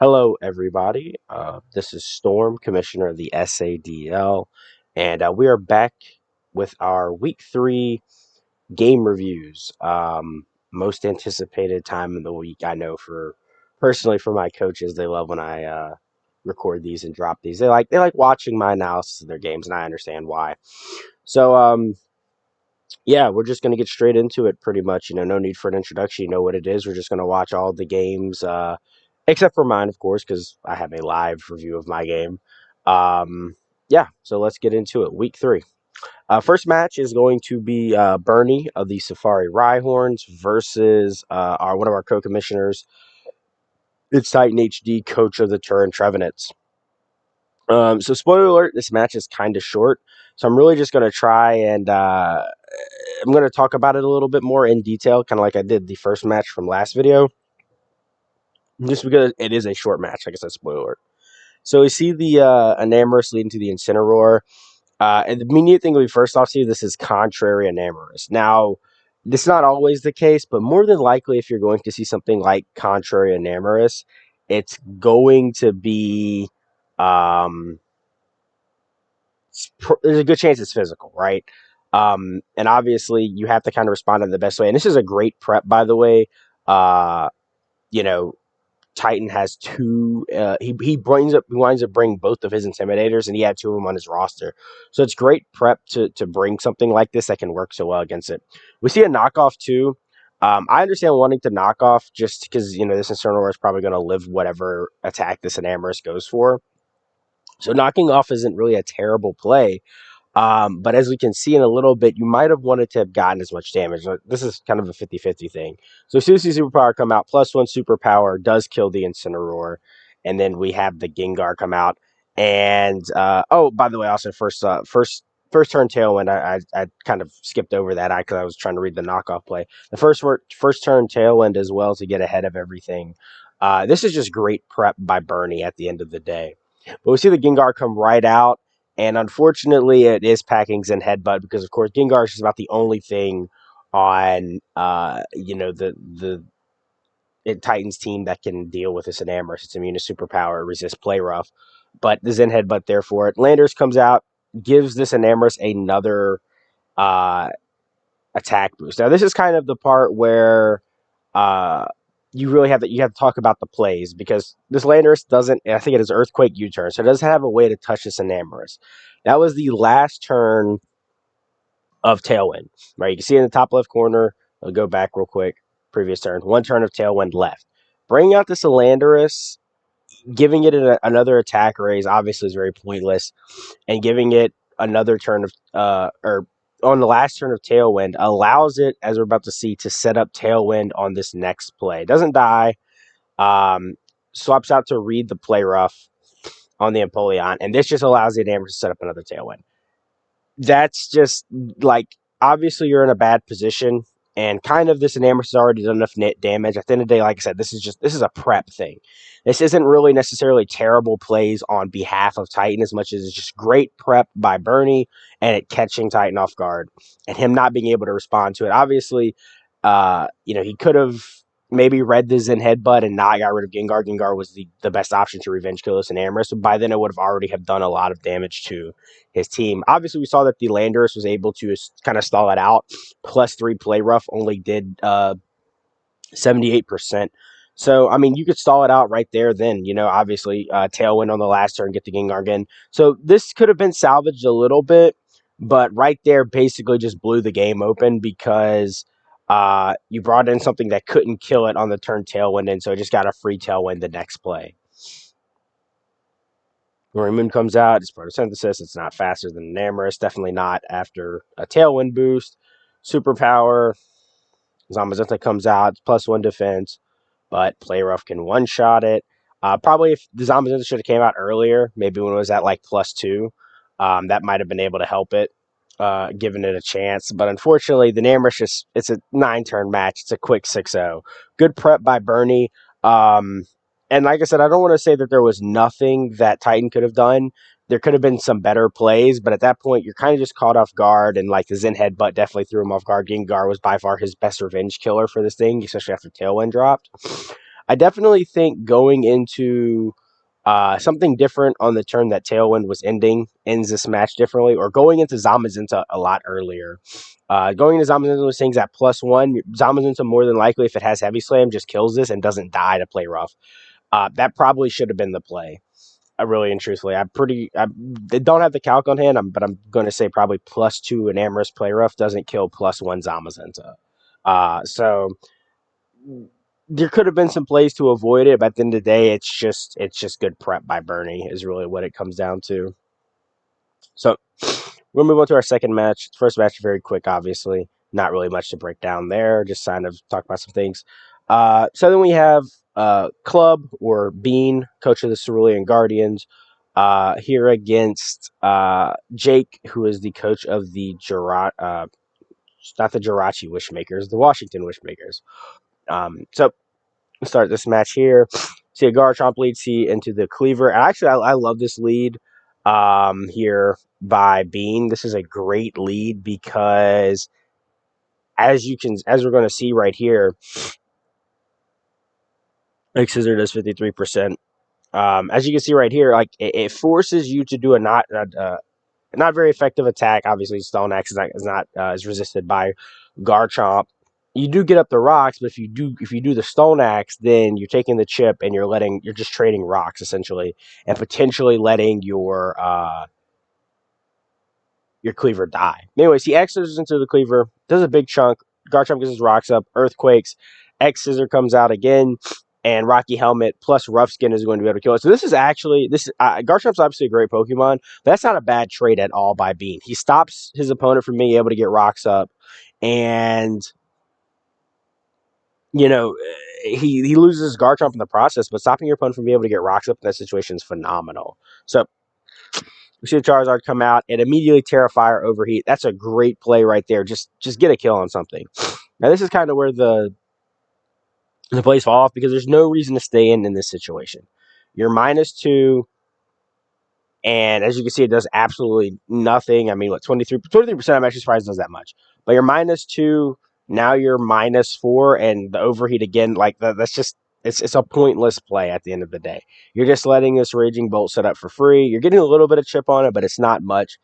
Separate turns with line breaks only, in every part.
Hello, everybody. This is Storm, Commissioner of the SADL, and we are back with our Week 3 game reviews. Most anticipated time of the week, I know for personally for my coaches, they love when I record these and drop these. They like watching my analysis of their games, and I understand why. So, yeah, we're just going to get straight into it pretty much. No need for an introduction. You know what it is. We're just going to watch all the games, except for mine, of course, because I have a live review of my game. Yeah, so let's get into it. Week 3. First match is going to be Bernie of the Safari Rhyhorns versus one of our co-commissioners. It's Titan HD, coach of the Turin Trevenants. So spoiler alert, this match is kind of short. So I'm really just going to try and I'm going to talk about it a little bit more in detail, kind of like I did the first match from last video, just because it is a short match, like I said, spoiler alert. So we see the Enamorus leading to the Incineroar. And the immediate thing we first off see, this is contrary Enamorus. Now, this is not always the case, but more than likely, if you're going to see something like contrary Enamorus, it's going to be um, there's a good chance it's physical, right? And obviously, you have to kind of respond in the best way. And this is a great prep, by the way. Uh, you know, Titan has two. He winds up bringing both of his intimidators, and he had two of them on his roster. So it's great prep to bring something like this that can work so well against it. We see a knockoff too. I understand wanting to knock off just because this Incineroar is probably going to live whatever attack this Enamorus goes for. So knocking off isn't really a terrible play. But as we can see in a little bit, you might have wanted to have gotten as much damage. This is kind of a 50-50 thing. So Susi Superpower come out, +1 Superpower does kill the Incineroar. And then we have the Gengar come out. And, oh, by the way, also first turn Tailwind, I kind of skipped over that because I was trying to read the knockoff play. The first turn Tailwind as well to get ahead of everything. This is just great prep by Bernie at the end of the day. But we see the Gengar come right out. And unfortunately, it is packing Zen Headbutt because, of course, Gengar is about the only thing on, the Titans team that can deal with this Enamorus. It's immune to Superpower, resist Play Rough. But the Zen Headbutt there for it. Landers comes out, gives this Enamorus another uh, attack boost. Now, this is kind of the part where uh, you have to talk about the plays because this Landorus doesn't. I think it is Earthquake U-turn, so it doesn't have a way to touch this Enamorus. That was the last turn of Tailwind, right? You can see in the top left corner. I'll go back real quick. Previous turn, one turn of Tailwind left. Bringing out this Landorus, giving it another attack raise obviously is very pointless, and giving it another turn of or on the last turn of Tailwind allows it, as we're about to see, to set up Tailwind on this next play. It doesn't die. Um, Swaps out to read the Play Rough on the Empoleon, and this just allows the Enamorus to set up another Tailwind. That's just like, obviously you're in a bad position, and kind of this Enamorus has already done enough net damage. At the end of the day, like I said, this is a prep thing. This isn't really necessarily terrible plays on behalf of Titan as much as it's just great prep by Bernie and it catching Titan off guard and him not being able to respond to it. Obviously, he could have maybe read the Zen Headbutt and not got rid of Gengar. Gengar was the best option to revenge kill this Enamorus. So by then it would have already have done a lot of damage to his team. Obviously, we saw that the Landorus was able to kind of stall it out. +3 Play Rough only did 78%. So, I mean, you could stall it out right there then, obviously, Tailwind on the last turn, get the Gengar again. So this could have been salvaged a little bit, but right there basically just blew the game open because you brought in something that couldn't kill it on the turn Tailwind, and so it just got a free Tailwind the next play. Moon comes out, it's photosynthesis, it's not faster than Enamorus, definitely not after a Tailwind boost. Superpower, Zamazenta comes out, it's +1 defense, but Play Rough can one-shot it. Probably if the Zamazenta should have came out earlier, maybe when it was at like +2, that might have been able to help it, giving it a chance. But unfortunately, the Enamorus it's a 9-turn match. It's a quick 6-0. Good prep by Bernie. And like I said, I don't want to say that there was nothing that Titan could have done. There could have been some better plays, but at that point, you're kind of just caught off guard, and like the Zen Headbutt definitely threw him off guard. Gengar was by far his best revenge killer for this thing, especially after Tailwind dropped. I definitely think going into something different on the turn that Tailwind was ending ends this match differently, or going into Zamazinta a lot earlier. Going into Zamazinta with things at +1, Zamazinta more than likely, if it has Heavy Slam, just kills this and doesn't die to play rough. That probably should have been the play. Really and truthfully, I don't have the calc on hand, but I'm going to say probably +2 an Amorous play rough doesn't kill +1 Zamazinta. So there could have been some plays to avoid it, but at the end of the day, it's just good prep by Bernie is really what it comes down to. So we'll move on to our second match. First match, very quick, obviously. Not really much to break down there. Just kind of talk about some things. So then we have Club or Bean, coach of the Cerulean Guardians, here against Jake, who is the coach of the not the Jirachi Wishmakers, the Washington Wishmakers. So we start this match here. See a Garchomp lead C into the Cleaver. And actually, I love this lead here by Bean. This is a great lead because as we're going to see right here, like Scissor does 53%. As you can see right here, like it forces you to do a not very effective attack. Obviously, Stone Axe is resisted by Garchomp. You do get up the rocks, but if you do the Stone Axe, then you're taking the chip and you're just trading rocks essentially, and potentially letting your Cleaver die. Anyways, he X scissors into the Cleaver, does a big chunk. Garchomp gets his rocks up, Earthquakes, X scissor comes out again, and Rocky Helmet plus Rough Skin is going to be able to kill it. So this is actually Garchomp's obviously a great Pokemon, but that's not a bad trade at all by Bean. He stops his opponent from being able to get rocks up, and you know he loses Garchomp in the process, but stopping your opponent from being able to get rocks up in that situation is phenomenal. So we see the Charizard come out and immediately Terrafire Overheat. That's a great play right there. Just get a kill on something. Now this is kind of where the plays fall off because there's no reason to stay in this situation. You're -2, and as you can see, it does absolutely nothing. I mean, what 23%? I'm actually surprised it does that much. But you're -2. Now you're -4, and the overheat again. Like that's just it's a pointless play at the end of the day. You're just letting this Raging Bolt set up for free. You're getting a little bit of chip on it, but it's not much.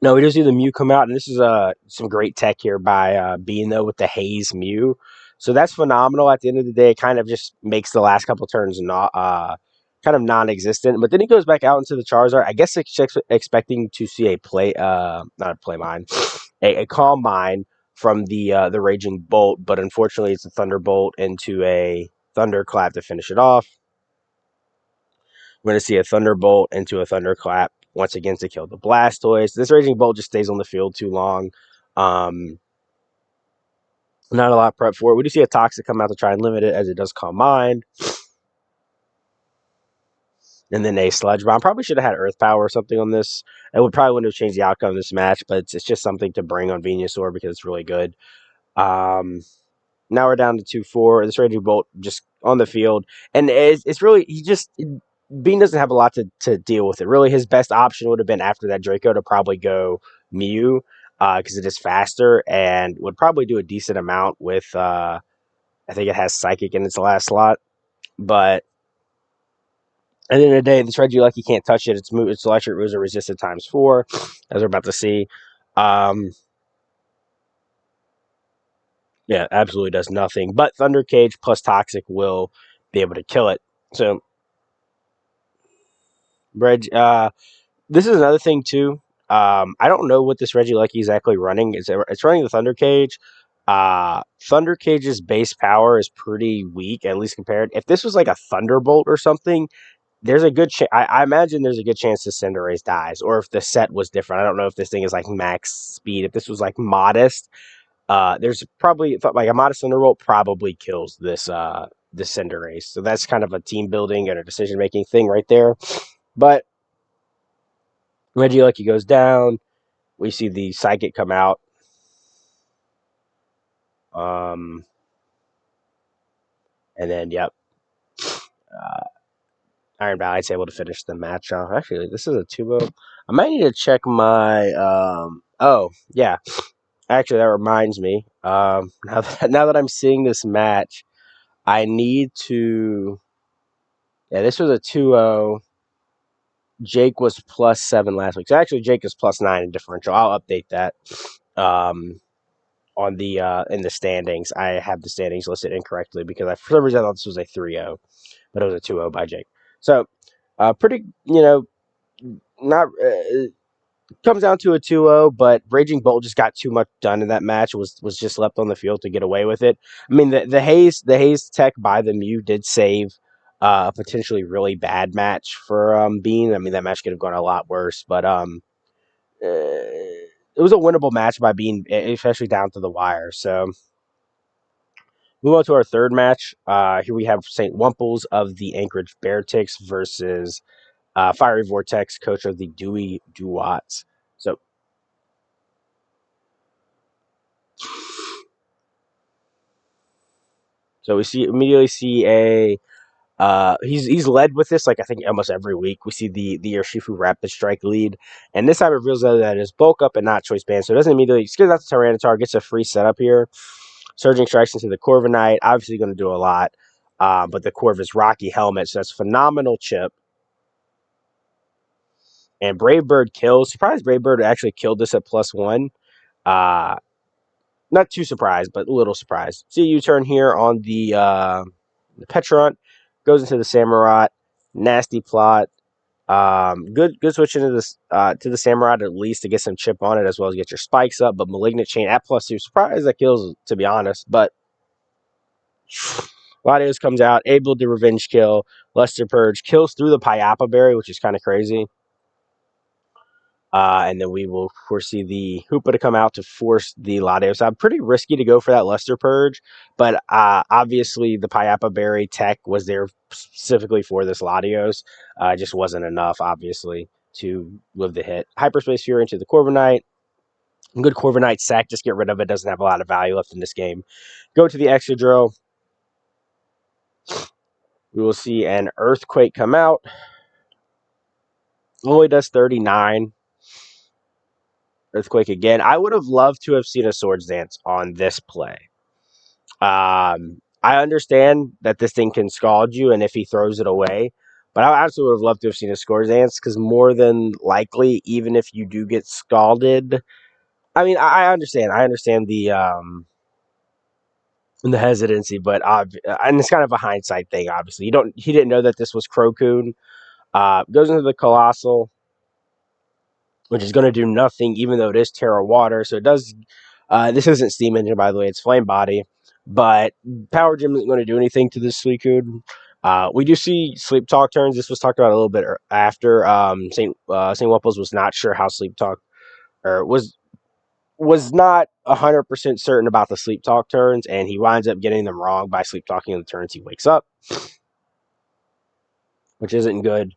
No, we just see the Mew come out, and this is some great tech here by Bean though with the Haze Mew. So that's phenomenal. At the end of the day, it kind of just makes the last couple turns not kind of non-existent. But then he goes back out into the Charizard. I guess expecting to see a play, not a play mine, a Calm Mind from the Raging Bolt, but unfortunately, it's a Thunderbolt into a Thunderclap to finish it off. We're going to see a Thunderbolt into a Thunderclap once again to kill the Blastoise. This Raging Bolt just stays on the field too long. Not a lot of prep for it. We do see a Toxic come out to try and limit it as it does Calm Mind. And then a Sludge Bomb. Probably should have had Earth Power or something on this. It would probably wouldn't have changed the outcome of this match, but it's just something to bring on Venusaur because it's really good. Now we're down to 2-4. This Raging Bolt just on the field. And it's really, Bean doesn't have a lot to deal with it. Really, his best option would have been after that Draco to probably go Mew because it is faster and would probably do a decent amount with, I think it has Psychic in its last slot. But at the end of the day, this Regieleki can't touch it. Its electric moves are resisted ×4, as we're about to see. Yeah, absolutely does nothing. But Thunder Cage plus Toxic will be able to kill it. So, this is another thing too. I don't know what this Regieleki is exactly running. It's running the Thunder Cage. Thunder Cage's base power is pretty weak, at least compared. If this was like a Thunderbolt or something, there's a good chance. I imagine there's a good chance the Cinderace dies, or if the set was different. I don't know if this thing is like max speed. If this was like modest, there's probably like a modest Thunderbolt probably kills this Cinderace. So that's kind of a team building and a decision making thing right there. But Regieleki goes down. We see the Psychic come out. And then, yep. Iron Valley's able to finish the match off. Actually, this is a 2-0. I might need to check my. Oh, yeah. Actually, that reminds me. Now that I'm seeing this match, I need to. Yeah, this was a 2-0. Jake was +7 last week. So actually, Jake is +9 in differential. I'll update that. Um, on the in the standings, I have the standings listed incorrectly because for some reason I thought this was a 3-0, but it was a 2-0 by Jake. So, pretty, not comes down to a 2-0, but Raging Bolt just got too much done in that match. Was just left on the field to get away with it. I mean, the Hayes tech by the Mew did save a potentially really bad match for Bean. I mean, that match could have gone a lot worse, but it was a winnable match by Bean, especially down to the wire. So move on to our third match. Here we have St. Wumples of the Anchorage Bearticks versus Fiery Vortex, coach of the Dewey Duwats. So we immediately see a he's led with this like I think almost every week. We see the Urshifu Rapid Strike lead, and this time it reveals that it's bulk up and not choice band. So it doesn't immediately skips out the Tyranitar, gets a free setup here. Surging strikes into the Corviknight, obviously going to do a lot. But the Corvus Rocky Helmet, so that's phenomenal chip. And Brave Bird kills. Surprised Brave Bird actually killed this at +1. Uh, Not too surprised, but a little surprised. See a U-turn here on the Petrunt. Goes into the Samurott. Nasty plot. Good switch into this to the Samurott at least to get some chip on it as well as get your spikes up. But Malignant Chain at +2. Surprised that kills, to be honest. But Latios comes out, able to revenge kill. Luster Purge kills through the Pyappa Berry, which is kind of crazy. And then we will foresee the Hoopa to come out to force the Latios out. Pretty risky to go for that Luster Purge, but obviously the Pyappa Berry tech was there specifically for this Latios. Just wasn't enough, obviously, to live the hit. Hyperspace Fury into the Corviknight. Good Corviknight sack, just get rid of it. Doesn't have a lot of value left in this game. Go to the Excadrill. We will see an Earthquake come out. Only does 39. Earthquake again. I would have loved to have seen a Swords Dance on this play. I understand that this thing can scald you, and if he throws it away, but I absolutely would have loved to have seen a Swords Dance because more than likely, even if you do get scalded, I mean, I understand. I understand the hesitancy, but and it's kind of a hindsight thing. Obviously, he didn't know that this was Crocoon. Goes into the Colossal, which is going to do nothing, even though it is Terra Water. So it does. This isn't Steam Engine, by the way. It's Flame Body. But Power Gym isn't going to do anything to this Suicune. We do see Sleep Talk turns. This was talked about a little bit after. St. Wumples was not sure how Sleep Talk, or was not 100% certain about the Sleep Talk turns, and he winds up getting them wrong by Sleep Talking the turns he wakes up, which isn't good.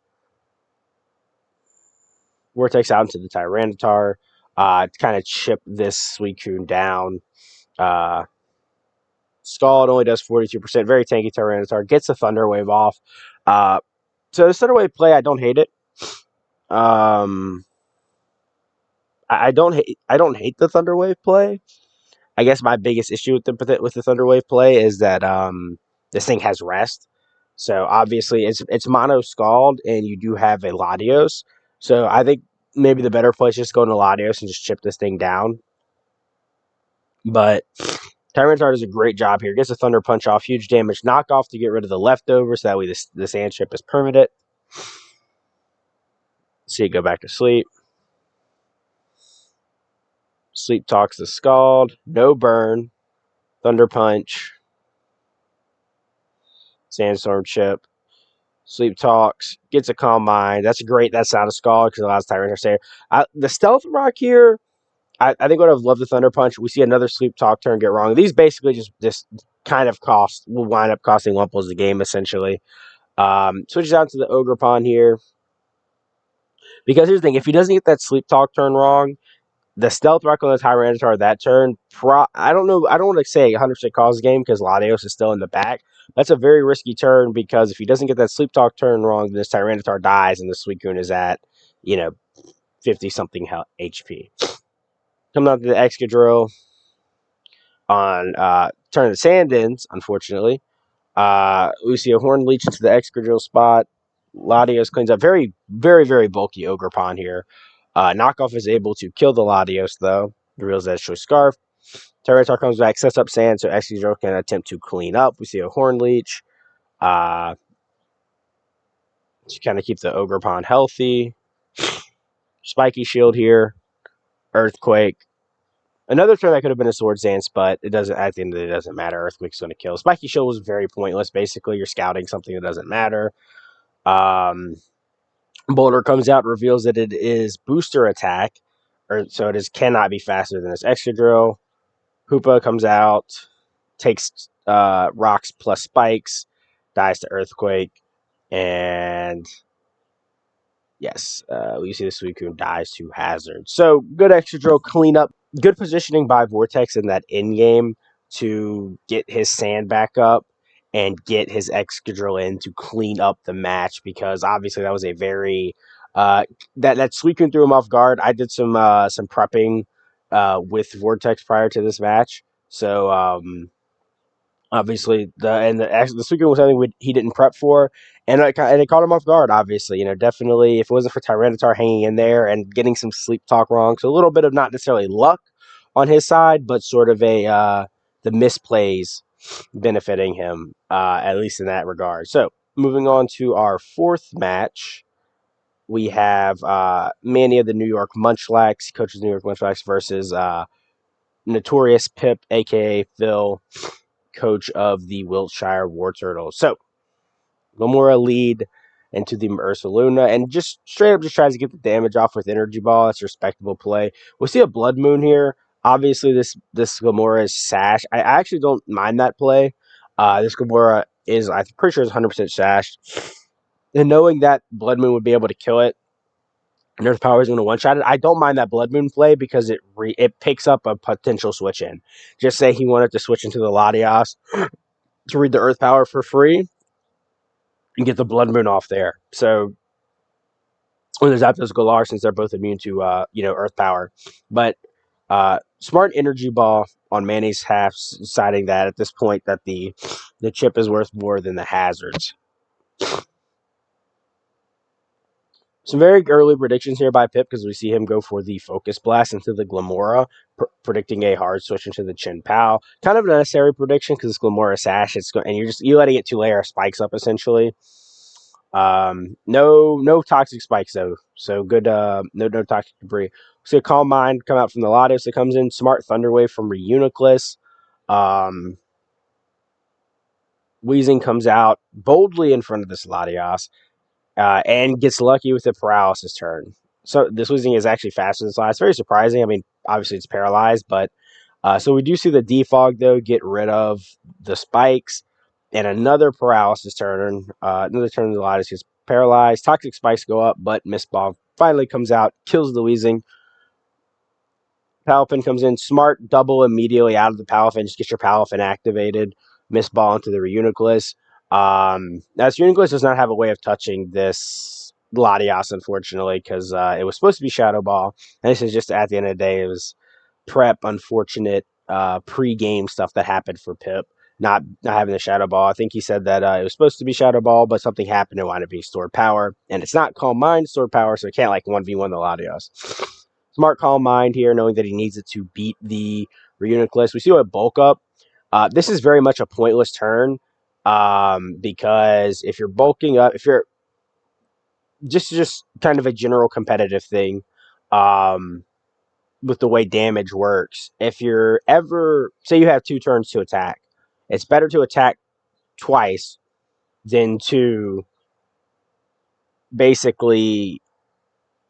Vortex out into the Tyranitar to kind of chip this Suicune down. Scald only does 42%. Very tanky Tyranitar. Gets the Thunder Wave off. So the Thunder Wave play, I don't hate it. I don't hate the Thunder Wave play. I guess my biggest issue with the Thunder Wave play is that this thing has rest. So obviously it's mono Scald, and you do have a Latios. So I think maybe the better play is just go to Latios and just chip this thing down. But Tyranitar does a great job here. Gets a Thunder Punch off. Huge damage knockoff to get rid of the leftovers. So that way the Sand Chip is permanent. See it go back to sleep. Sleep Talks the Scald. No burn. Thunder Punch. Sandstorm Chip. Sleep Talks. Gets a Calm Mind. That's great. That's not a Scald because it allows Tyranitar to stay. The Stealth Rock here, I think would have loved the Thunder Punch. We see another Sleep Talk turn get wrong. These basically just kind of will wind up costing Wumples the game, essentially. Switches out to the Ogerpon here. Because here's the thing, if he doesn't get that Sleep Talk turn wrong, the Stealth Rock on the Tyranitar that turn, I don't know, I don't want to say 100% calls the game because Latios is still in the back. That's a very risky turn because if he doesn't get that Sleep Talk turn wrong, then this Tyranitar dies and the Suicune is at, 50-something HP. Coming out to the Excadrill on turn of the Sandins, unfortunately. We see a Horn Leech into the Excadrill spot. Latios cleans up. Very, very, very bulky Ogerpon here. Knockoff is able to kill the Latios, though. Reveals that it's Scarf. Tyranitar comes back, sets up sand, so Excadrill can attempt to clean up. We see a Horn Leech. To kind of keep the Ogerpon healthy. Spiky Shield here. Earthquake. Another turn that could have been a Swords Dance, but it doesn't. At the end of the day, it doesn't matter. Earthquake's going to kill. Spiky Shield was very pointless. Basically, you're scouting something that doesn't matter. Boulder comes out, reveals that it is booster attack, or so it is cannot be faster than this Excadrill. Hoopa comes out, takes rocks plus spikes, dies to Earthquake, and yes, we see the Suicune dies to Hazard. So good Excadrill cleanup, good positioning by Vortex in that in game to get his sand back up and get his Excadrill in to clean up the match, because obviously that was a very that Suicune threw him off guard. I did some prepping with Vortex prior to this match, so obviously the Suicune was something he didn't prep for, and it caught him off guard. Obviously, definitely if it wasn't for Tyranitar hanging in there and getting some sleep talk wrong, so a little bit of not necessarily luck on his side, but sort of the misplays benefiting him, at least in that regard. So moving on to our fourth match, we have Manny of the New York Munchlax, coaches New York Munchlax versus Notorious Pip, aka Phil, coach of the Wiltshire War Turtles. So Gamora lead into the Ursaluna and just straight up just tries to get the damage off with Energy Ball. That's a respectable play. We see a Blood Moon here. Obviously, this Gamora is Sash. I actually don't mind that play. This Gamora is, I'm pretty sure, is 100% Sashed. And knowing that Blood Moon would be able to kill it, and Earth Power is going to one-shot it, I don't mind that Blood Moon play because it picks up a potential switch in. Just say he wanted to switch into the Latias to read the Earth Power for free and get the Blood Moon off there. So when there's Zapdos Galar, since they're both immune to Earth Power, but smart Energy Ball on Manny's half, deciding that at this point that the chip is worth more than the hazards. Some very early predictions here by Pip, because we see him go for the Focus Blast into the Glamora, predicting a hard switch into the Chin Pao. Kind of a necessary prediction because it's Glamora Sash, and you letting it 2-layer spikes up essentially. No toxic spikes though, so good. No toxic debris. So Calm Mind come out from the Latios that comes in. Smart Thunder Wave from Reuniclus. Weezing comes out boldly in front of this Latios. And gets lucky with the paralysis turn. So this Weezing is actually faster than this last. Very surprising. I mean, obviously it's paralyzed, but so we do see the defog though get rid of the spikes, and another paralysis turn. Another turn of the Latios gets paralyzed. Toxic spikes go up, but Mist Ball finally comes out, kills the Weezing. Palafin comes in, smart double immediately out of the Palafin, just get your Palafin activated. Mist Ball into the Reuniclus. As Reuniclus does not have a way of touching this Latias, unfortunately, because it was supposed to be Shadow Ball. And this is just at the end of the day, it was prep, unfortunate pre-game stuff that happened for Pip, not having the Shadow Ball. I think he said that it was supposed to be Shadow Ball, but something happened and wanted to be Stored Power. And it's not Calm Mind Stored Power, so it can't like 1v1 the Latias. Smart Calm Mind here, knowing that he needs it to beat the Reuniclus. We see what Bulk Up. This is very much a pointless turn because if you're bulking up, if you're just kind of a general competitive thing with the way damage works, if you're ever, say you have 2 turns to attack, it's better to attack twice than to basically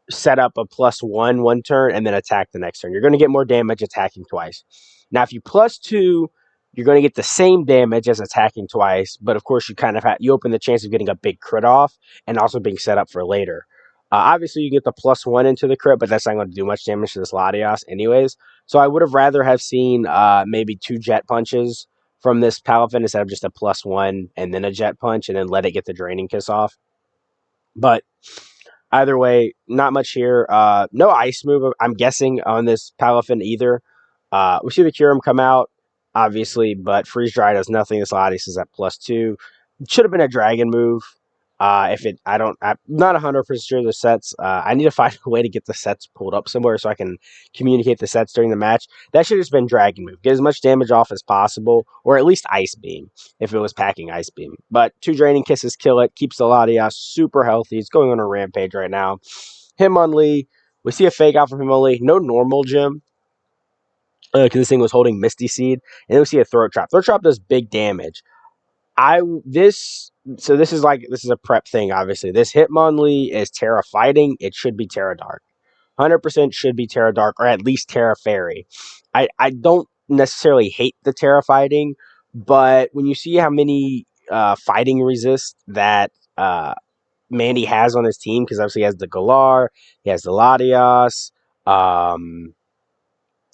set up a +1 turn and then attack the next turn. You're going to get more damage attacking twice. Now, if you +2, you're going to get the same damage as attacking twice, but of course you kind of you open the chance of getting a big crit off and also being set up for later. Obviously, you get the +1 into the crit, but that's not going to do much damage to this Latias anyways. So I would have rather have seen maybe 2 jet punches from this Palafin instead of just a +1 and then a jet punch and then let it get the Draining Kiss off. But either way, not much here. No ice move, I'm guessing, on this Palafin either. We see the Kyurem come out. obviously, but Freeze Dry does nothing. This Latias is at +2. Should have been a dragon move. If it, I'm not 100% sure the sets. I need to find a way to get the sets pulled up somewhere so I can communicate the sets during the match. That should have just been dragon move. Get as much damage off as possible, or at least ice beam if it was packing ice beam. But 2 draining kisses kill it. Keeps the Latias super healthy. It's going on a rampage right now. Hitmonlee. We see a fake out from Hitmonlee. No normal gym because this thing was holding Misty Seed, and then we see a Throat Trap. Throat Trap does big damage. I this so this is a prep thing. Obviously, this Hitmonlee is Terra Fighting. It should be Terra Dark. 100% should be Terra Dark or at least Terra Fairy. I don't necessarily hate the Terra Fighting, but when you see how many fighting resist that Mandy has on his team, because obviously he has the Galar, he has the Latias, um,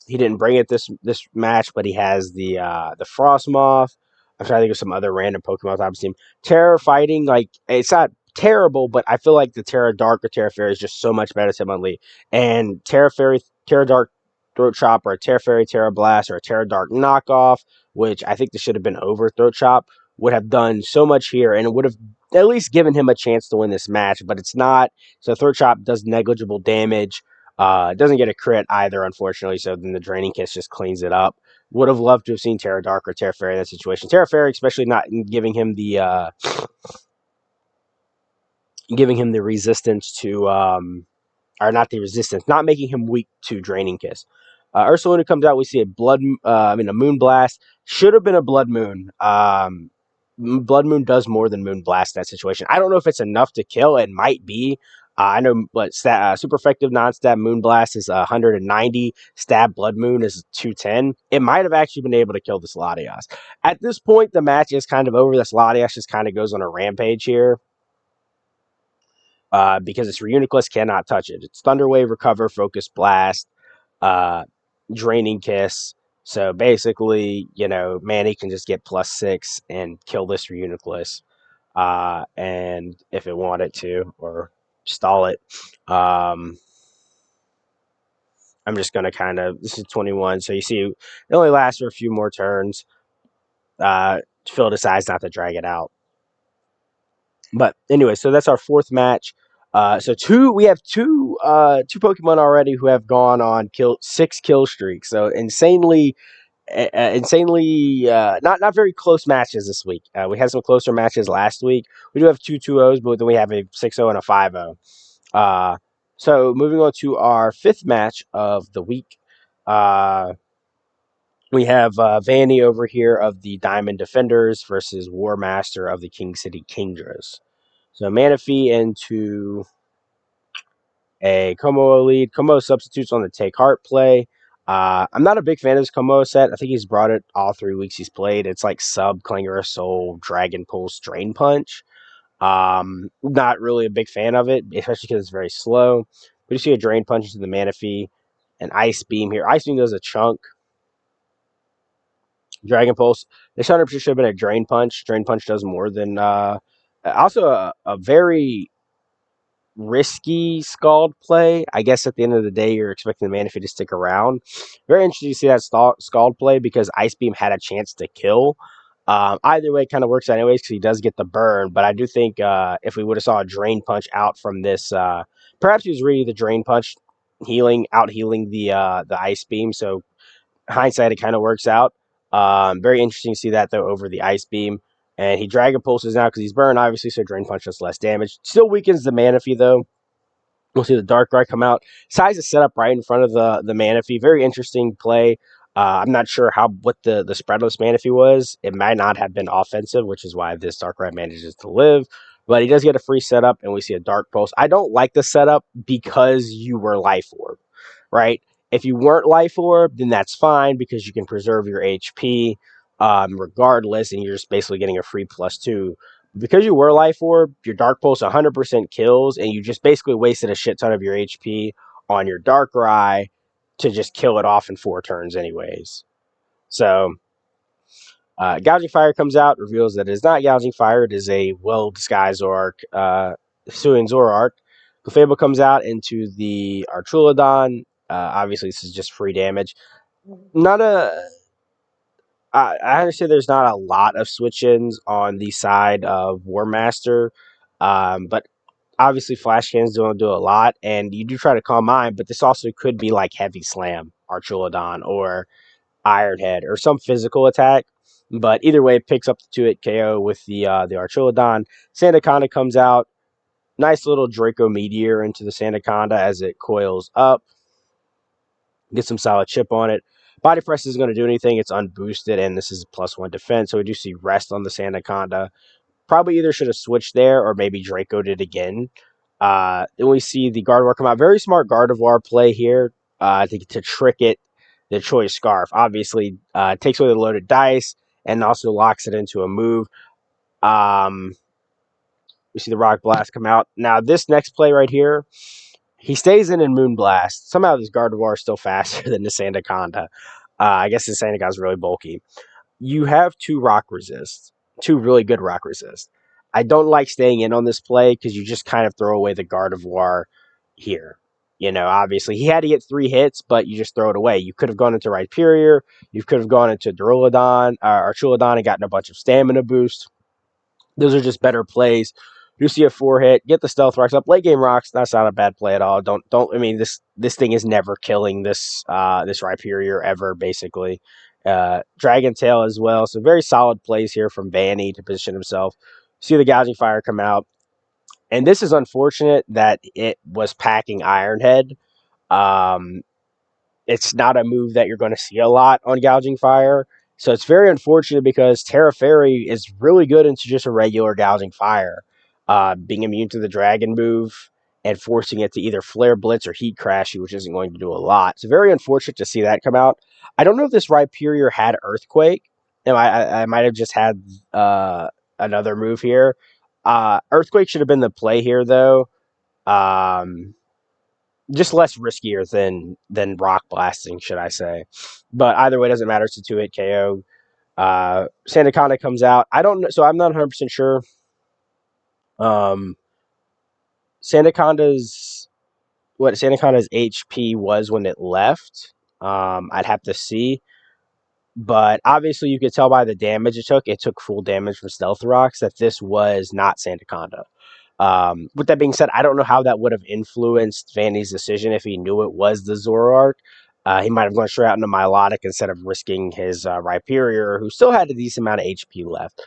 he didn't bring it this match, but he has the Frostmoth. I'm trying to think of some other random Pokemon type team. Terra fighting, like it's not terrible, but I feel like the Terra Dark or Terra Fairy is just so much better than Hitmonlee. And Terra Fairy, Terra Dark Throat Chop, or a Terra Fairy, Terra Blast, or a Terra Dark knockoff, which I think this should have been over Throat Chop, would have done so much here, and it would have at least given him a chance to win this match. But it's not. So Throat Chop does negligible damage. Doesn't get a crit either, unfortunately, so then the Draining Kiss just cleans it up. Would have loved to have seen Terra Dark or Terra Fairy in that situation. Terra Fairy, especially not giving him the resistance to or not the resistance, not making him weak to Draining Kiss. Ursaluna comes out. We see a Moon Blast. Should have been a Blood Moon. Blood Moon does more than Moon Blast in that situation. I don't know if it's enough to kill. It might be. I know, but super effective non-stab Moon Blast is 190. Stab Blood Moon is 210. It might have actually been able to kill this Latias. At this point, the match is kind of over. This Latias just kind of goes on a rampage here. Because its Reuniclus cannot touch it. It's Thunder Wave, Recover, Focus Blast, uh, Draining Kiss. So basically, Manny can just get +6 and kill this Reuniclus. And if it wanted to, or stall it. I'm just going to this is 21. So you see, it only lasts for a few more turns. Phil decides not to drag it out. But anyway, so that's our fourth match. We have two Pokemon already who have gone on 6 kill streaks. So insanely not very close matches this week. We had some closer matches last week. We do have two 2-0s, but then we have a 6-0 and a 5-0. So moving on to our fifth match of the week. We have Vanny over here of the Diamond Defenders versus War Master of the King City Kingdras. So Manaphy into a Komodo lead. Komodo substitutes on the Take Heart play. I'm not a big fan of this Komodo set. I think he's brought it all 3 weeks he's played. It's like Sub, Clinger of Soul, Dragon Pulse, Drain Punch. Not really a big fan of it, especially because it's very slow. But you see a Drain Punch into the Manaphy, an Ice Beam here. Ice Beam does a chunk. Dragon Pulse. This 100% should have been a Drain Punch. Drain Punch does more than... also a very risky Scald play. I guess at the end of the day, you're expecting the Manaphy to stick around. Very interesting to see that Scald play because Ice Beam had a chance to kill. Either way, it kind of works anyways because he does get the burn. But I do think if we would have saw a Drain Punch out from this, perhaps he was really the Drain Punch out healing the Ice Beam. So hindsight, it kind of works out. Very interesting to see that though over the Ice Beam. And he Dragon Pulses now because he's burned, obviously, so Drain Punch does less damage. Still weakens the Manaphy, though. We'll see the Darkrai come out. Size is set up right in front of the Manaphy. Very interesting play. I'm not sure what the spreadless Manaphy was. It might not have been offensive, which is why this Darkrai manages to live. But he does get a free setup, and we see a Dark Pulse. I don't like the setup because you were Life Orb, right? If you weren't Life Orb, then that's fine because you can preserve your HP regardless, and you're just basically getting a free +2. Because you were Life Orb, your Dark Pulse 100% kills, and you just basically wasted a shit ton of your HP on your Darkrai to just kill it off in 4 turns anyways. So, Gouging Fire comes out, reveals that it is not Gouging Fire, it is a well-disguised Zoroark, Hisuian Zoroark. Clefable comes out into the Artrulodon. Obviously, this is just free damage. Not a I understand there's not a lot of switch-ins on the side of War Master, but obviously flash cannons don't do a lot, and you do try to calm mind, but this also could be like Heavy Slam, Archulodon, or Iron Head, or some physical attack. But either way, it picks up the 2-hit KO with the Archulodon. Sandaconda comes out. Nice little Draco Meteor into the Sandaconda as it coils up. Get some solid chip on it. Body press isn't going to do anything. It's unboosted, and this is +1 defense. So we do see rest on the Sandaconda. Probably either should have switched there or maybe Draco did again. Then we see the Gardevoir come out. Very smart Gardevoir play here to trick it. The Choice Scarf obviously takes away the loaded dice and also locks it into a move. Um, we see the Rock Blast come out. Now, this next play right here, he stays in Moonblast. Somehow this Gardevoir is still faster than the Sandaconda. I guess the Sandaconda is really bulky. You have two rock resists, two really good rock resists. I don't like staying in on this play because you just kind of throw away the Gardevoir here. You know, obviously he had to get 3 hits, but you just throw it away. You could have gone into Rhyperior, you could have gone into Duraludon or Chulodon and gotten a bunch of stamina boost. Those are just better plays. You see a 4-hit, get the Stealth Rocks up. Late game rocks, that's not a bad play at all. Don't. I mean, this thing is never killing this Rhyperior ever, basically. Dragon Tail as well. So very solid plays here from Vanny to position himself. See the Gouging Fire come out, and this is unfortunate that it was packing Iron Head. Um, it's not a move that you're going to see a lot on Gouging Fire. So it's very unfortunate because Terra Fairy is really good into just a regular Gouging Fire. Being immune to the Dragon move and forcing it to either Flare Blitz or Heat Crash you, which isn't going to do a lot. It's very unfortunate to see that come out. I don't know if this Rhyperior had Earthquake. No, I might have just had another move here. Earthquake should have been the play here, though. Um, just less riskier than rock blasting, should I say? But either way, it doesn't matter. It's a 2-hit KO. Sandaconda comes out. I don't know, so I'm not 100% sure. Um, Sandaconda's what Sandaconda's HP was when it left. I'd have to see, but obviously you could tell by the damage it took. It took full damage from Stealth Rocks that this was not Sandaconda. With that being said, I don't know how that would have influenced Vandy's decision if he knew it was the Zoroark. He might have gone straight out into Milotic instead of risking his Rhyperior, who still had a decent amount of HP left.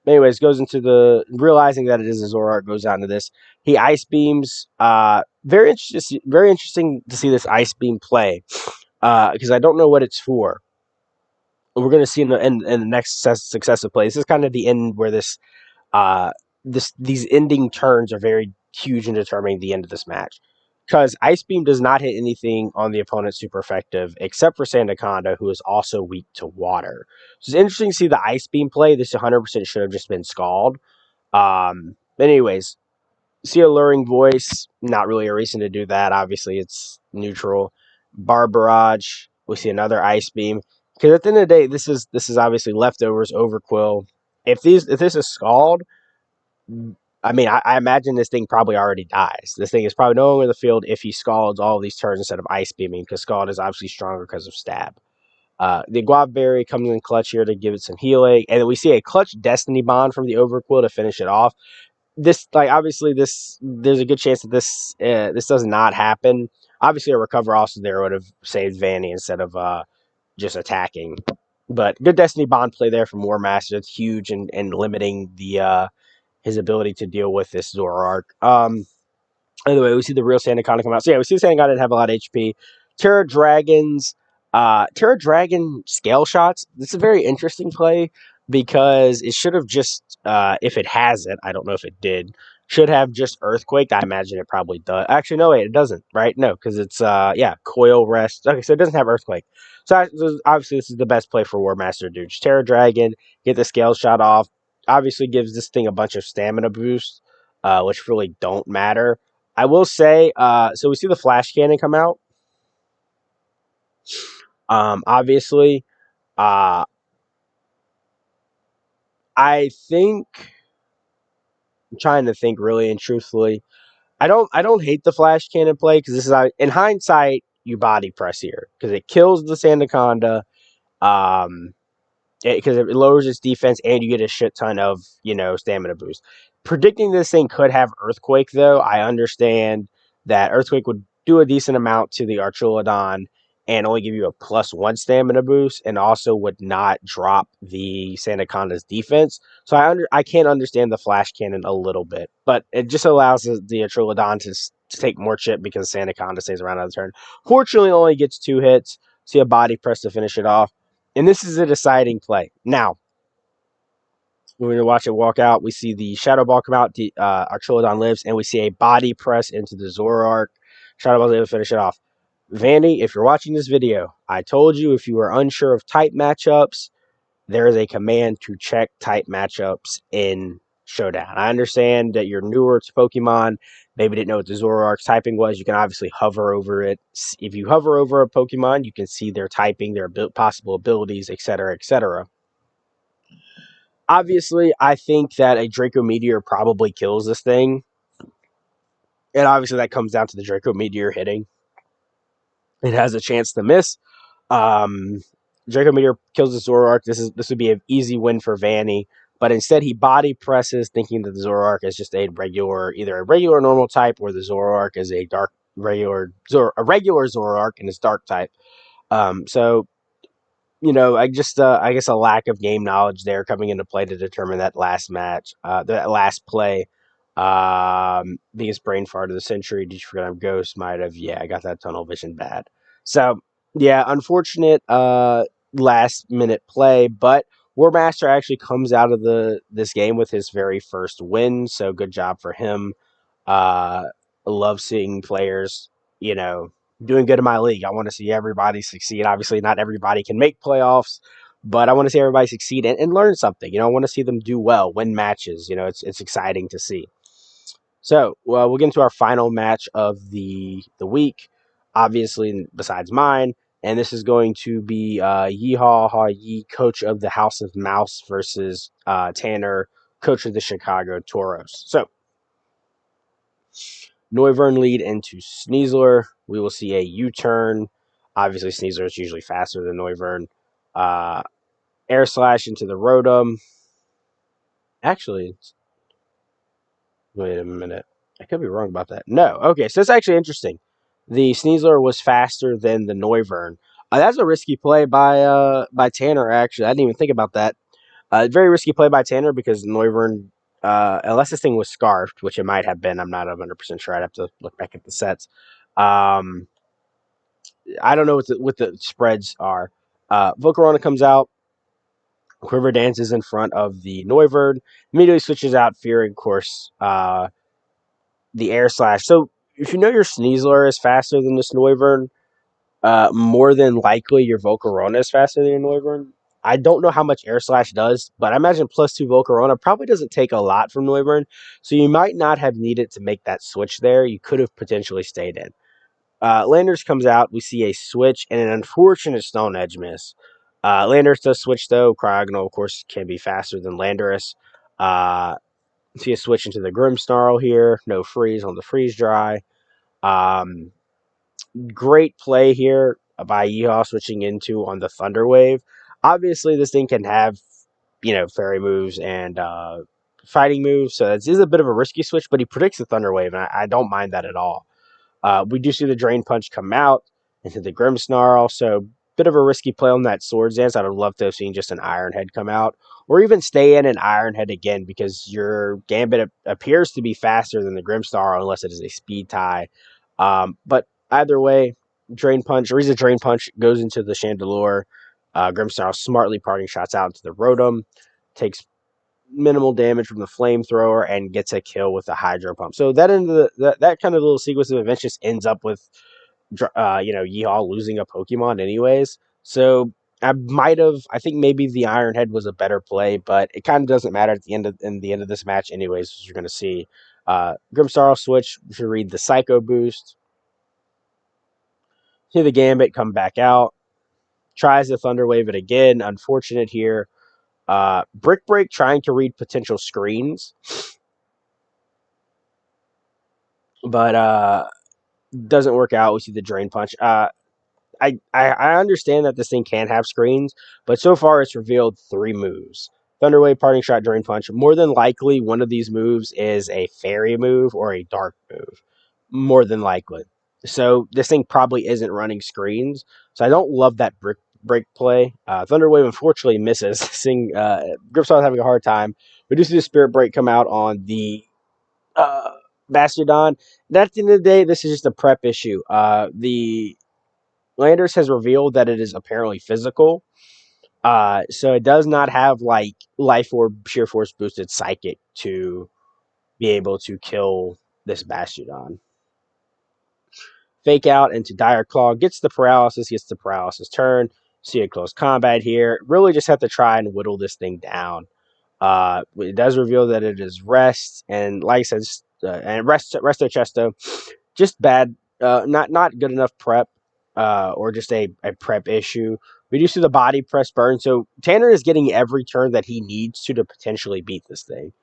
Anyways, goes into the realizing that it is a Zoroark, goes out into this. He Ice Beams. Very interesting to see this Ice Beam play because I don't know what it's for. We're going to see in the next successive plays. This is kind of the end where uh, these ending turns are very huge in determining the end of this match. Because Ice Beam does not hit anything on the opponent's super effective, except for Sandaconda, who is also weak to water. So it's interesting to see the Ice Beam play. This 100% should have just been Scald. But anyways, see Alluring Voice. Not really a reason to do that. Obviously, it's neutral. Bar Barrage. We see another Ice Beam. Because at the end of the day, this is obviously leftovers, Overquill. If this is Scald, I mean, I imagine this thing probably already dies. This thing is probably no longer in the field if he scalds all of these turns instead of Ice Beaming, because Scald is obviously stronger because of Stab. The Guava Berry comes in clutch here to give it some healing, and then we see a clutch Destiny Bond from the Overquill to finish it off. This, like, obviously, there's a good chance that this does not happen. Obviously, a Recover also there would have saved Vanny instead of just attacking. But good Destiny Bond play there from War Master. It's huge and limiting the his ability to deal with this Zoroark. Anyway, we see the real Sandaconda come out. So yeah, we see the Sandaconda didn't have a lot of HP. Terra Dragons, Terra Dragon scale shots. This is a very interesting play because it should have just, if it has it, I don't know if it did, should have just Earthquake. I imagine it probably does. Actually, no, wait, it doesn't, right? No, because it's, Coil Rest. Okay, so it doesn't have Earthquake. So obviously this is the best play for War Master, dude. Just Terra Dragon, get the scale shot off. Obviously gives this thing a bunch of stamina boost, which really don't matter. I will say, so we see the Flash Cannon come out. Obviously, uh, I think I'm trying to think really and truthfully. I don't hate the Flash Cannon play because this is in hindsight you body press here because it kills the Sandaconda. Um, because it lowers its defense and you get a shit ton of stamina boost. Predicting this thing could have Earthquake though. I understand that Earthquake would do a decent amount to the Archulodon and only give you a +1 stamina boost, and also would not drop the Sandaconda's defense. So I can't understand the Flash Cannon a little bit, but it just allows the Archulodon to take more chip because Sandaconda stays around on the turn. Fortunately, it only gets 2 hits. See a body press to finish it off. And this is a deciding play. Now, when we watch it walk out, we see the Shadow Ball come out, Archulodon lives, and we see a body press into the Zoroark. Shadow Ball's able to finish it off. Vandy, if you're watching this video, I told you if you were unsure of type matchups, there is a command to check type matchups in Showdown. I understand that you're newer to Pokemon, maybe didn't know what the Zoroark's typing was. You can obviously hover over it. If you hover over a Pokemon, you can see their typing, their possible abilities, etc., etc. Obviously, I think that a Draco Meteor probably kills this thing. And obviously, that comes down to the Draco Meteor hitting. It has a chance to miss. Um, Draco Meteor kills the Zoroark. This would be an easy win for Vanny. But instead, he body presses, thinking that the Zoroark is just either a regular normal type, or the Zoroark is a regular Zoroark and it's dark type. So I guess a lack of game knowledge there coming into play to determine that last match, that last play. Biggest brain fart of the century. Did you forget I'm Ghost? Might have. Yeah, I got that tunnel vision bad. So yeah, unfortunate last minute play, but War Master actually comes out of this game with his very first win. So good job for him. Uh, love seeing players, you know, doing good in my league. I want to see everybody succeed. Obviously, not everybody can make playoffs, but I want to see everybody succeed and learn something. I want to see them do well, win matches. It's exciting to see. So, well, we'll get into our final match of the week. Obviously, besides mine, and this is going to be Yeehaw Ha Yee, coach of the House of Mouse, versus Tanner, coach of the Chicago Toros. So, Noivern lead into Sneasler. We will see a U-turn. Obviously, Sneasler is usually faster than Noivern. Uh, Air Slash into the Rotom. Actually, wait a minute. I could be wrong about that. No. Okay, so that's actually interesting. The Sneasler was faster than the Noivern. That's a risky play by Tanner, actually. I didn't even think about that. Very risky play by Tanner because Noivern, unless this thing was scarfed, which it might have been, I'm not 100% sure. I'd have to look back at the sets. Um, I don't know what the spreads are. Volcarona comes out. Quiver dances in front of the Noivern. Immediately switches out, fearing, of course, the Air Slash. So if you know your Sneasler is faster than this Noivern, more than likely your Volcarona is faster than your Noivern. I don't know how much Air Slash does, but I imagine +2 Volcarona probably doesn't take a lot from Noivern, so you might not have needed to make that switch there. You could have potentially stayed in. Landers comes out. We see a switch and an unfortunate Stone Edge miss. Landers does switch though. Cryogonal, of course, can be faster than Landorus. See a switch into the Grimmsnarl here. No freeze on the freeze dry. Um, Great play here by Yeehaw switching into on the Thunder Wave. Obviously, this thing can have fairy moves and fighting moves, so this is a bit of a risky switch. But he predicts the Thunder Wave, and I don't mind that at all. We do see the Drain Punch come out into the Grimmsnarl, so bit of a risky play on that Swords Dance. I'd have loved to have seen just an Iron Head come out, or even stay in an Iron Head again, because your Gambit appears to be faster than the Grimmsnarl unless it is a speed tie. But either way, Drain Punch, Ariza Drain Punch goes into the Chandelure. Grimmsnarl smartly parting shots out into the Rotom, takes minimal damage from the flamethrower and gets a kill with the hydro pump. So that kind of little sequence of events just ends up with Yeehaw losing a Pokemon anyways. So I think maybe the Iron Head was a better play, but it kind of doesn't matter at the end of this match anyways, as you're going to see. Grimmsnarl switch to read the Psycho Boost. See the Gambit come back out. Tries to Thunder Wave it again. Unfortunate here. Brick Break trying to read potential screens, but doesn't work out. We see the Drain Punch. I understand that this thing can have screens, but so far it's revealed three moves. Thunderwave, Parting Shot, Drain Punch. More than likely, one of these moves is a fairy move or a dark move. More than likely. So this thing probably isn't running screens. So I don't love that break play. Thunderwave unfortunately misses. This thing, Gripsaw's having a hard time. We do see the Spirit Break come out on the uh, Bastiodon. At the end of the day, this is just a prep issue. The Landers has revealed that it is apparently physical. So it does not have like Life Orb, Sheer Force boosted Psychic to be able to kill this Bastiodon. Fake out into Dire Claw, gets the paralysis turn. See a close combat here. Really just have to try and whittle this thing down. It does reveal that it is rest, and like I said, and resto chesto, just bad, not good enough prep, or just a prep issue. We do see the body press burn, so Tanner is getting every turn that he needs to potentially beat this thing.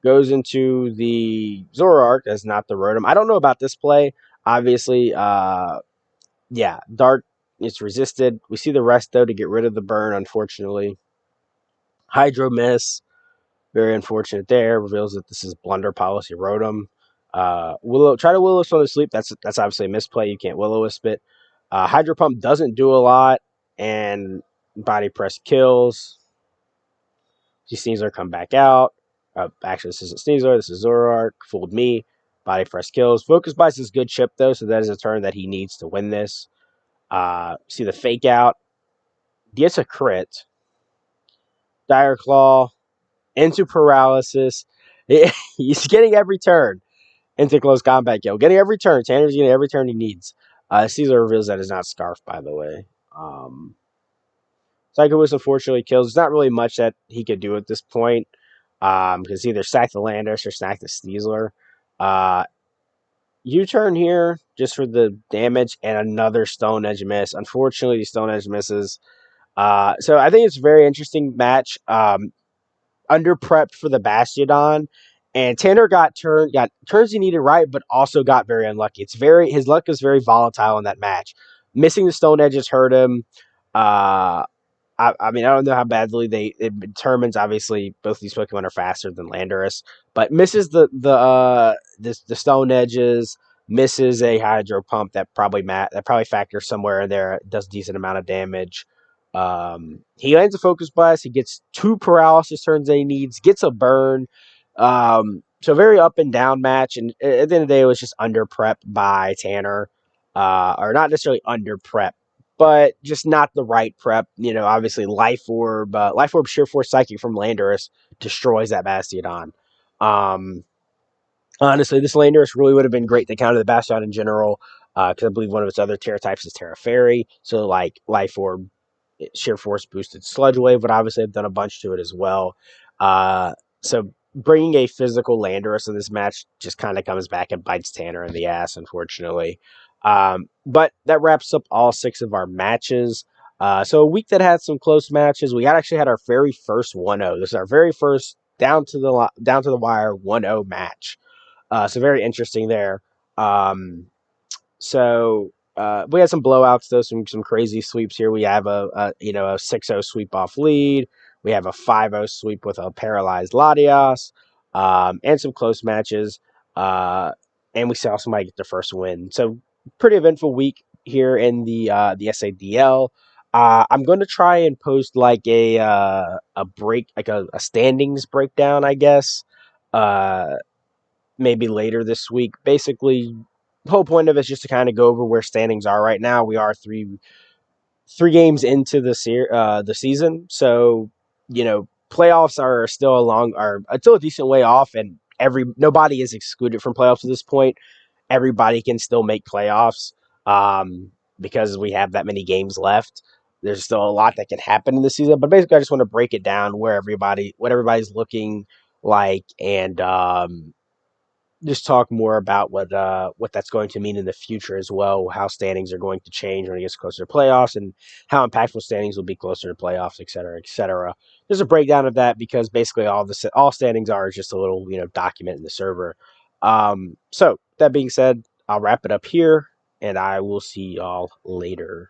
Goes into the Zoroark as not the Rotom. I don't know about this play. Obviously, yeah, Dark, it's resisted. We see the rest though to get rid of the burn, unfortunately. Hydro Miss, very unfortunate there. Reveals that this is Blunder Policy Rotom. Willow, try to Will-O-Wisp on the sleep. That's obviously a misplay. You can't Will-O-Wisp it. Hydro Pump doesn't do a lot, and Body Press kills. See Sneasler come back out. Actually, this isn't Sneasler. This is Zoroark. Fooled me. Body Press kills. Focus Bites is good chip, though, so that is a turn that he needs to win this. See the Fake Out. Gets a crit. Dire Claw. Into Paralysis. He's getting every turn into close combat kill. Getting every turn. Tanner's getting every turn he needs. Caesar reveals that is not Scarf, by the way. Psycho Wisp unfortunately kills. There's not really much that he could do at this point. Because either sack the Landis or sack the Steezler. U-turn here just for the damage and another Stone Edge miss. Unfortunately, Stone Edge misses. So I think it's a very interesting match. Under prepped for the Bastiodon, and Tanner got turns he needed right, but also got very unlucky. His luck is very volatile in that match. Missing the Stone Edges hurt him. Uh, I mean, I don't know how badly it determines. Obviously, both these Pokemon are faster than Landorus, but misses the Stone Edges, misses a Hydro Pump that probably factors somewhere in there. Does a decent amount of damage. He lands a Focus Blast. He gets two Paralysis turns that he needs. Gets a burn. So very up and down match. And at the end of the day, it was just under prep by Tanner, or not necessarily under prep, but just not the right prep. Obviously Life Orb Sheer Force Psychic from Landorus destroys that Bastiodon. Um, Honestly, this Landorus really would have been great to counter the Bastion in general, because I believe one of its other Terra types is Terra Fairy. So like Life Orb, Sheer Force boosted Sludge Wave would obviously have done a bunch to it as well. So bringing a physical Landorus in this match just kind of comes back and bites Tanner in the ass, unfortunately. But that wraps up all 6 of our matches. So a week that had some close matches. We actually had our very first 1-0. This is our very first down to the wire 1-0 match. So very interesting there. We had some blowouts though, some crazy sweeps here. We have a 6-0 sweep off lead. We have a 5-0 sweep with a paralyzed Latias, and some close matches. And we saw somebody get the first win. So pretty eventful week here in the SADL. I'm going to try and post like a break, like a standings breakdown, I guess. Maybe later this week. Basically, the whole point of it is just to kind of go over where standings are right now. We are three games into the season, so playoffs are still a decent way off, and nobody is excluded from playoffs at this point. Everybody can still make playoffs, because we have that many games left. There's still a lot that can happen in the season, but basically, I just want to break it down what everybody's looking like, and just talk more about what that's going to mean in the future as well, how standings are going to change when it gets closer to playoffs, and how impactful standings will be closer to playoffs, et cetera, et cetera. There's a breakdown of that because basically all standings are is just a little document in the server. So that being said, I'll wrap it up here, and I will see y'all later.